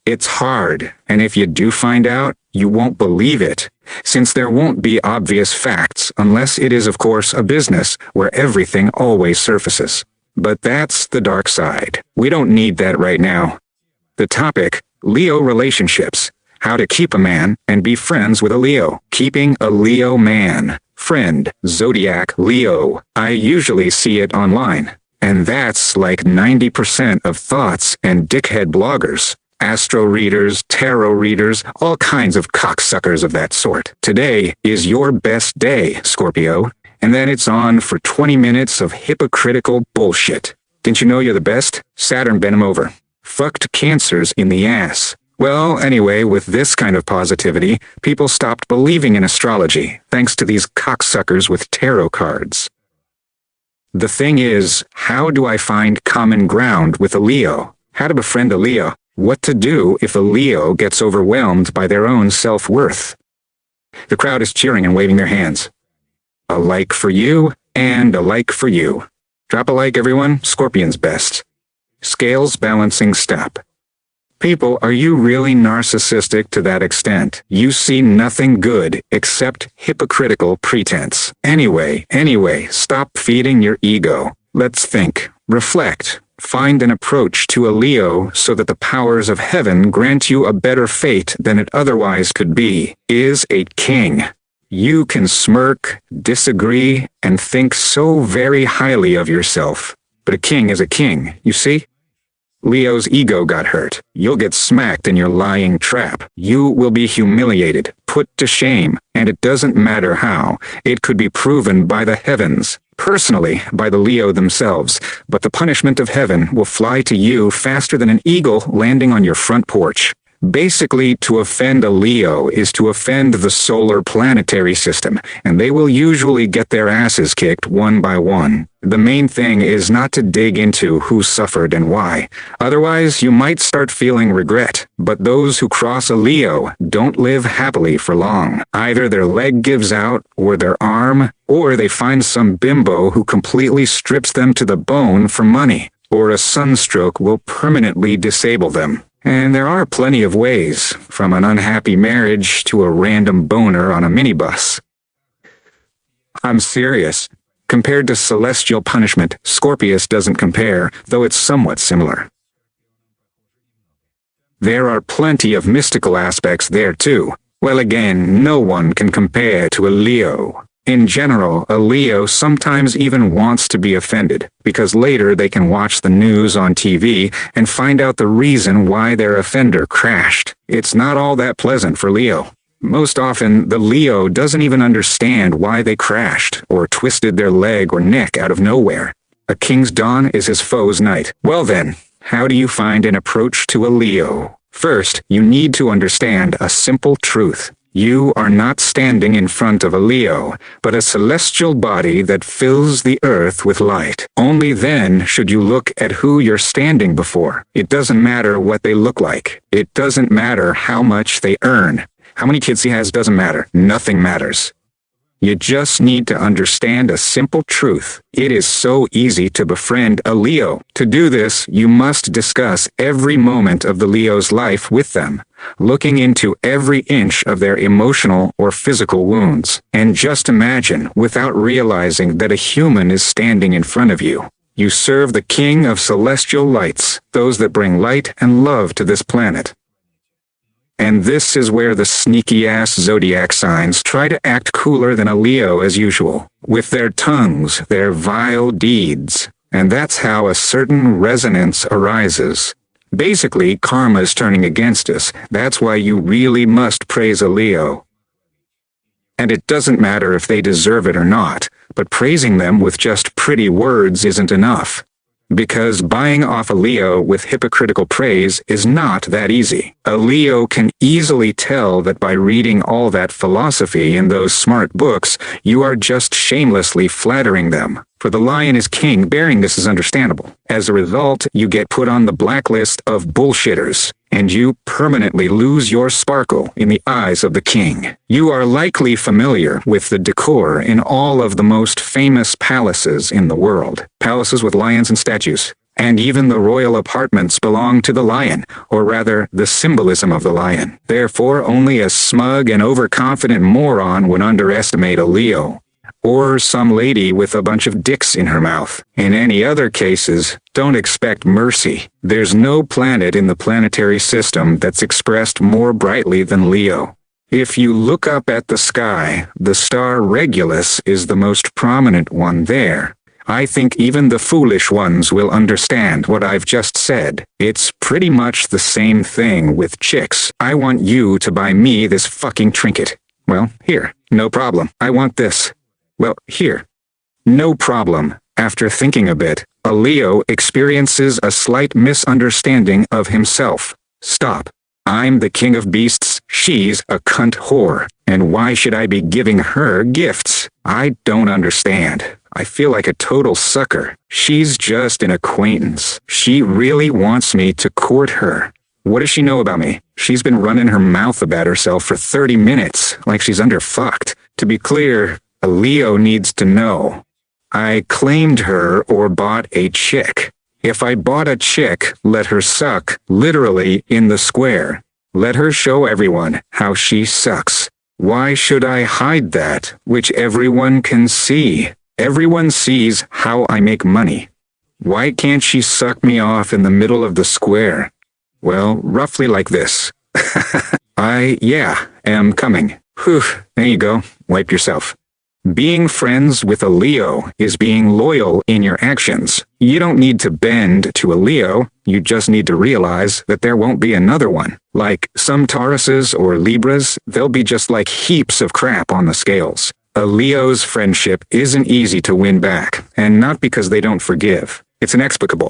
It's hard, and if you do find out, you won't believe it, since there won't be obvious facts unless it is of course a business where everything always surfaces. But that's the dark side. We don't need that right now. The topic, Leo relationships. How to keep a man and be friends with a Leo. Keeping a Leo man, friend, zodiac Leo. I usually see it online. And that's like 90% of thoughts and dickhead bloggers. Astro readers, tarot readers, all kinds of cocksuckers of that sort. Today is your best day, Scorpio. And then it's on for 20 minutes of hypocritical bullshit. Didn't you know you're the best? Saturn bent him over. Fucked cancers in the ass. Well, anyway, with this kind of positivity, people stopped believing in astrology, thanks to these cocksuckers with tarot cards. The thing is, how do I find common ground with a Leo? How to befriend a Leo? What to do if a Leo gets overwhelmed by their own self-worth? The crowd is cheering and waving their hands. A like for you, and a like for you. Drop a like, everyone. Scorpion's best. Scales balancing step. People, are you really narcissistic to that extent? You see nothing good except hypocritical pretense. Anyway, stop feeding your ego. Let's think, reflect, find an approach to a Leo so that the powers of heaven grant you a better fate than it otherwise could be. Is a king. You can smirk, disagree, and think so very highly of yourself. But a king is a king, you see? Leo's ego got hurt. You'll get smacked in your lying trap. You will be humiliated, put to shame, and it doesn't matter how. It could be proven by the heavens, personally by the Leo themselves, but the punishment of heaven will fly to you faster than an eagle landing on your front porch. Basically, to offend a Leo is to offend the solar planetary system, and they will usually get their asses kicked one by one. The main thing is not to dig into who suffered and why. Otherwise, you might start feeling regret. But those who cross a Leo don't live happily for long. Either their leg gives out, or their arm, or they find some bimbo who completely strips them to the bone for money, or a sunstroke will permanently disable them. And there are plenty of ways, from an unhappy marriage to a random boner on a minibus. I'm serious. Compared to celestial punishment, Scorpius doesn't compare, though it's somewhat similar. There are plenty of mystical aspects there too. Well, again, no one can compare to a Leo. In general, a Leo sometimes even wants to be offended, because later they can watch the news on TV and find out the reason why their offender crashed. It's not all that pleasant for Leo. Most often, the Leo doesn't even understand why they crashed, or twisted their leg or neck out of nowhere. A king's dawn is his foe's night. Well then, how do you find an approach to a Leo? First, you need to understand a simple truth. You are not standing in front of a Leo, but a celestial body that fills the earth with light. Only then should you look at who you're standing before. It doesn't matter what they look like. It doesn't matter how much they earn. How many kids he has doesn't matter. Nothing matters. You just need to understand a simple truth. It is so easy to befriend a Leo. To do this, you must discuss every moment of the Leo's life with them, looking into every inch of their emotional or physical wounds. And just imagine, without realizing that a human is standing in front of you. You serve the king of celestial lights, those that bring light and love to this planet. And this is where the sneaky-ass zodiac signs try to act cooler than a Leo as usual, with their tongues, their vile deeds. And that's how a certain resonance arises. Basically, karma's turning against us. That's why you really must praise a Leo. And it doesn't matter if they deserve it or not, but praising them with just pretty words isn't enough. Because buying off a Leo with hypocritical praise is not that easy. A Leo can easily tell that by reading all that philosophy in those smart books, you are just shamelessly flattering them. For the lion is king, bearing this is understandable. As a result, you get put on the blacklist of bullshitters, and you permanently lose your sparkle in the eyes of the king. You are likely familiar with the decor in all of the most famous palaces in the world. Palaces with lions and statues. And even the royal apartments belong to the lion, or rather, the symbolism of the lion. Therefore, only a smug and overconfident moron would underestimate a Leo. Or some lady with a bunch of dicks in her mouth. In any other cases, don't expect mercy. There's no planet in the planetary system that's expressed more brightly than Leo. If you look up at the sky, the star Regulus is the most prominent one there. I think even the foolish ones will understand what I've just said. It's pretty much the same thing with chicks. I want you to buy me this fucking trinket. Well, here. No problem. I want this. Well, here. No problem. After thinking a bit, a Leo experiences a slight misunderstanding of himself. Stop. I'm the king of beasts, she's a cunt whore, and why should I be giving her gifts? I don't understand. I feel like a total sucker. She's just an acquaintance. She really wants me to court her. What does she know about me? She's been running her mouth about herself for 30 minutes, like she's underfucked. To be clear, a Leo needs to know. I claimed her or bought a chick. If I bought a chick, let her suck, literally, in the square. Let her show everyone how she sucks. Why should I hide that, which everyone can see? Everyone sees how I make money. Why can't she suck me off in the middle of the square? Well, roughly like this. am coming. Whew, there you go. Wipe yourself. Being friends with a Leo is being loyal in your actions. You don't need to bend to a Leo, you just need to realize that there won't be another one. Like some Tauruses or Libras, they'll be just like heaps of crap on the scales. A Leo's friendship isn't easy to win back, and not because they don't forgive. It's inexplicable.